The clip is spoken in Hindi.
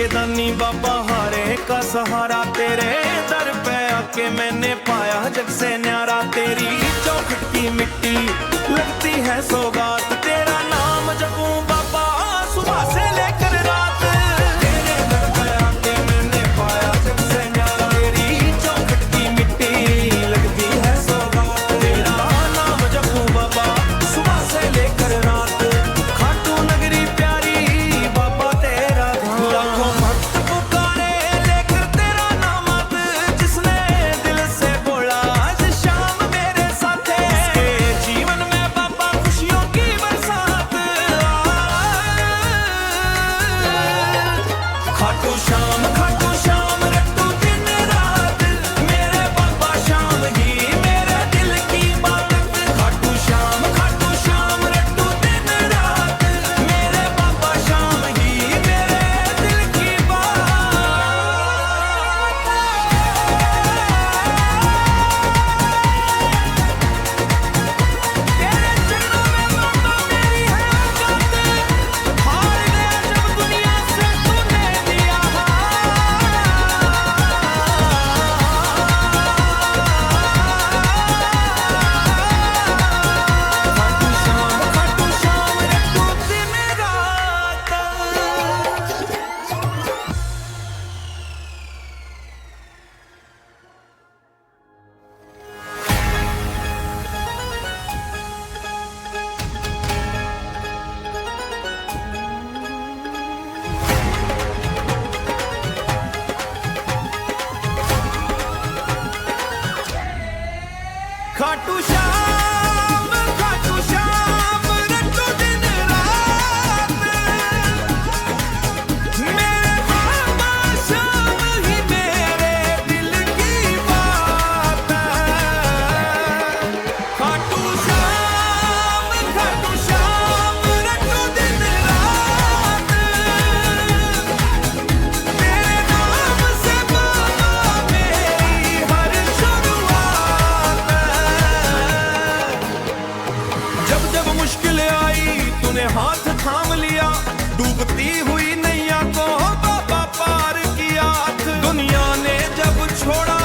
के दानी बाबा हारे का सहारा, तेरे दर पे आके मैंने पाया जग से न्यारा। तेरी चौखट की मिट्टी लगती है सौगात, तेरा नाम जपूं बाबा सुबह से लेकर रात। तेरे दर पे आके मैंने पाया जग से न्यारा, तेरी चौखट की मिट्टी लगती है सौगात, तेरा नाम जपूं बाबा सुबह से लेकर रात। खाटू नगरी प्यारी बाबा तेरा धाम, लाखों भक्त पुकारे लेकर तेरा नाम आत, जिसने दिल से बोला आज शाम मेरे साथ है, इसके जीवन में बाबा खुशियों की बरसात। खाटू श्याम रट्टू दिन रात, मेरे बाबा शाम ही मेरे दिल की बात। खाटू श्याम रट्टू दिन रात, मेरे बाबा शाम ही मेरे दिल की बात। तेरे चरणों में बाबा मेरी है औकात, हार गया जब दुनिया से तूने दिया खाटू श्याम रट्टू दिन रात। खाटू श्याम रट्टू दिन रात, मेरे बाबा शाम ही मेरे दिल की बात है। खाटू श्याम रट्टू दिन रात, तेरे नाम से बाबा मेरी हर शुरुआत है। जब जब मुश्किल आई तूने हाथ थाम लिया, डूबती हुई नैया को बाबा पार किया। दुनिया ने जब छोड़ा